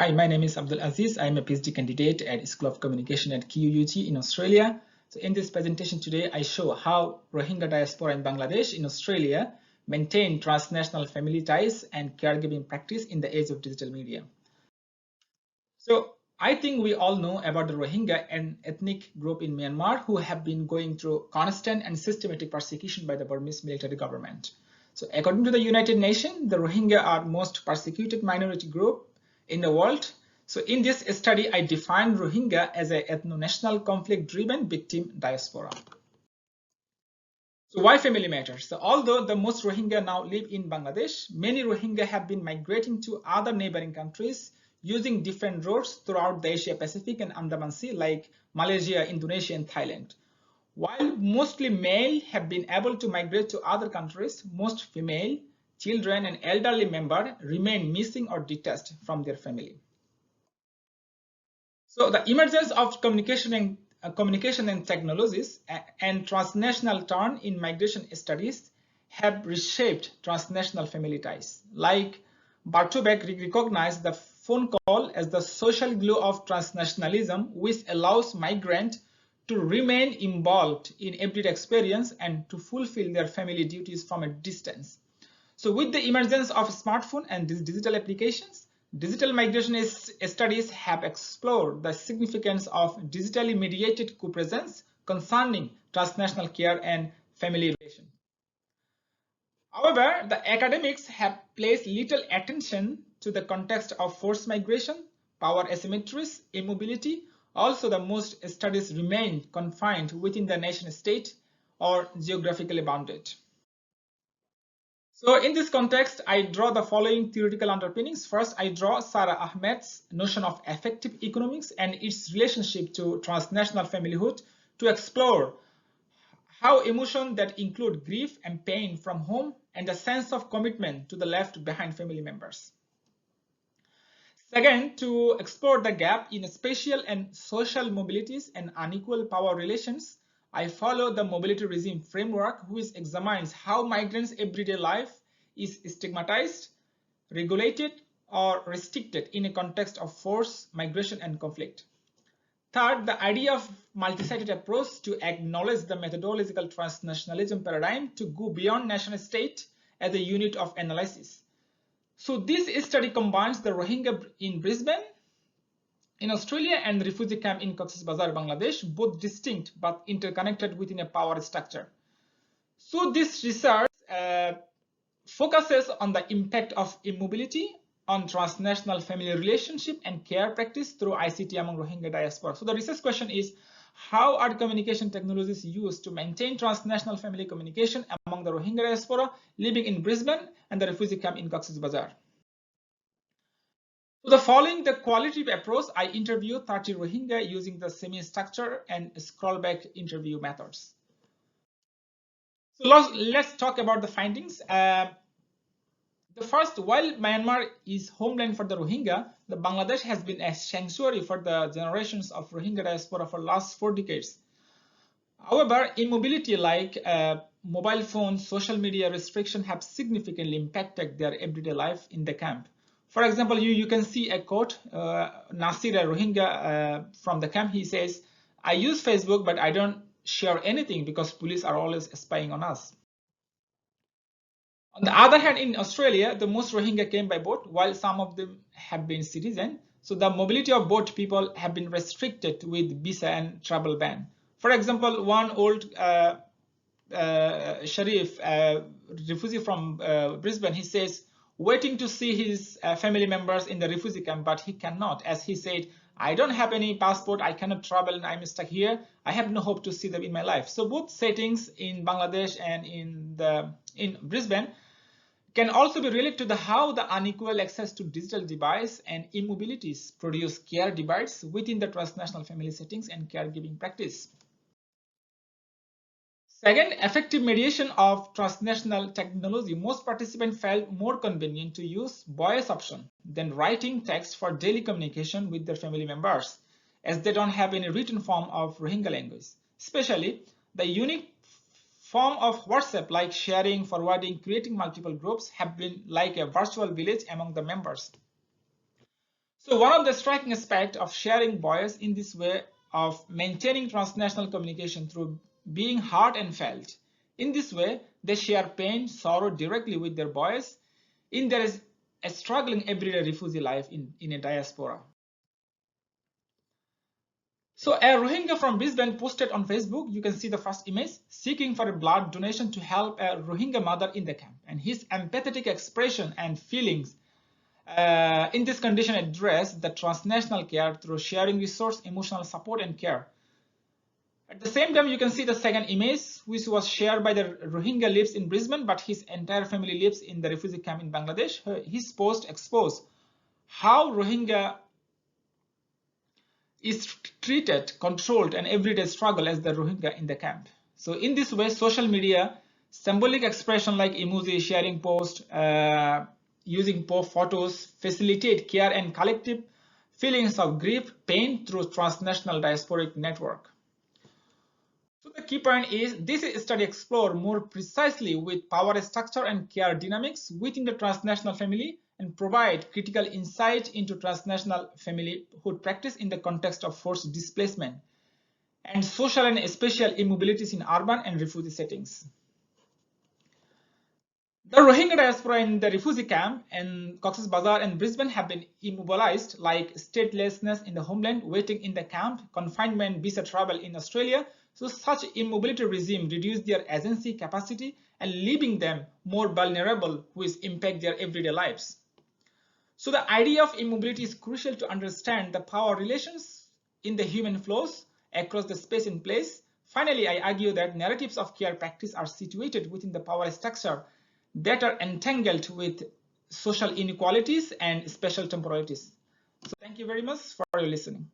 Hi, my name is Abdul Aziz. I'm a PhD candidate at School of Communication at QUT in Australia. So in this presentation today, I show how Rohingya diaspora in Bangladesh in Australia maintain transnational family ties and caregiving practice in the age of digital media. So I think we all know about the Rohingya, an ethnic group in Myanmar who have been going through constant and systematic persecution by the Burmese military government. So according to the United Nations, the Rohingya are most persecuted minority group in the world. So in this study, I defined Rohingya as an ethno-national conflict-driven victim diaspora. So why family matters? So although the most Rohingya now live in Bangladesh, many Rohingya have been migrating to other neighboring countries using different routes throughout the Asia Pacific and Andaman Sea like Malaysia, Indonesia, and Thailand. While mostly male have been able to migrate to other countries, most female, children, and elderly members remain missing or detached from their family. So the emergence of communication and technologies and transnational turn in migration studies have reshaped transnational family ties. Like Bartobek recognized the phone call as the social glue of transnationalism, which allows migrants to remain involved in everyday experience and to fulfill their family duties from a distance. So with the emergence of smartphone and digital applications, digital migration studies have explored the significance of digitally mediated co-presence concerning transnational care and family relations. However, the academics have placed little attention to the context of forced migration, power asymmetries, immobility. Also, the most studies remain confined within the nation state or geographically bounded. So in this context, I draw the following theoretical underpinnings. First, I draw Sarah Ahmed's notion of affective economics and its relationship to transnational familyhood to explore how emotions that include grief and pain from home and a sense of commitment to the left behind family members. Second, to explore the gap in spatial and social mobilities and unequal power relations, I follow the mobility regime framework, which examines how migrants' everyday life is stigmatized, regulated, or restricted in a context of force, migration, and conflict. Third, the idea of multi-sided approach to acknowledge the methodological transnationalism paradigm to go beyond nation state as a unit of analysis. So this study combines the Rohingya in Brisbane in Australia and the refugee camp in Cox's Bazar, Bangladesh, both distinct but interconnected within a power structure. So this research focuses on the impact of immobility on transnational family relationship and care practice through ICT among Rohingya diaspora. So the research question is, how are communication technologies used to maintain transnational family communication among the Rohingya diaspora living in Brisbane and the refugee camp in Cox's Bazar? So the following the qualitative approach, I interview 30 Rohingya using the semi-structure and scrollback interview methods. So let's talk about the findings. The first, while Myanmar is homeland for the Rohingya, the Bangladesh has been a sanctuary for the generations of Rohingya diaspora for the last 4 decades. However, immobility like mobile phones, social media restriction have significantly impacted their everyday life in the camp. For example, you can see a quote, Nasir, a Rohingya from the camp, he says, "I use Facebook, but I don't share anything because police are always spying on us." On the other hand, in Australia, the most Rohingya came by boat, while some of them have been citizen. So the mobility of boat people have been restricted with visa and travel ban. For example, one old Sharif, refugee from Brisbane, he says, waiting to see his family members in the refugee camp, but he cannot, as he said, "I don't have any passport, I cannot travel, and I'm stuck here. I have no hope to see them in my life." So both settings in Bangladesh and in Brisbane can also be related to how the unequal access to digital device and immobilities produce care divides within the transnational family settings and caregiving practice. Second, effective mediation of transnational technology. Most participants felt more convenient to use voice option than writing text for daily communication with their family members, as they don't have any written form of Rohingya language. Especially, the unique form of WhatsApp, like sharing, forwarding, creating multiple groups, have been like a virtual village among the members. So one of the striking aspects of sharing bias in this way of maintaining transnational communication through being heard and felt. In this way, they share pain, sorrow directly with their bias in their a struggling everyday refugee life in a diaspora. So a Rohingya from Brisbane posted on Facebook, you can see the first image, seeking for a blood donation to help a Rohingya mother in the camp. And his empathetic expression and feelings in this condition address the transnational care through sharing resource, emotional support and care. At the same time, you can see the second image, which was shared by the Rohingya lives in Brisbane, but his entire family lives in the refugee camp in Bangladesh. His post exposed how Rohingya is treated, controlled, and everyday struggle as the Rohingya in the camp. So in this way, social media, symbolic expression like emoji, sharing posts, using photos, facilitate care and collective feelings of grief, pain through transnational diasporic network. So the key point is this study explores more precisely with power structure and care dynamics within the transnational family and provide critical insight into transnational familyhood practice in the context of forced displacement and social and spatial immobilities in urban and refugee settings. The Rohingya diaspora in the refugee camp in Cox's Bazar and Brisbane have been immobilized like statelessness in the homeland, waiting in the camp, confinement, visa travel in Australia. So such immobility regime reduce their agency capacity and leaving them more vulnerable, which impact their everyday lives. So the idea of immobility is crucial to understand the power relations in the human flows across the space and place. Finally, I argue that narratives of care practice are situated within the power structure that are entangled with social inequalities and spatial temporalities. So thank you very much for your listening.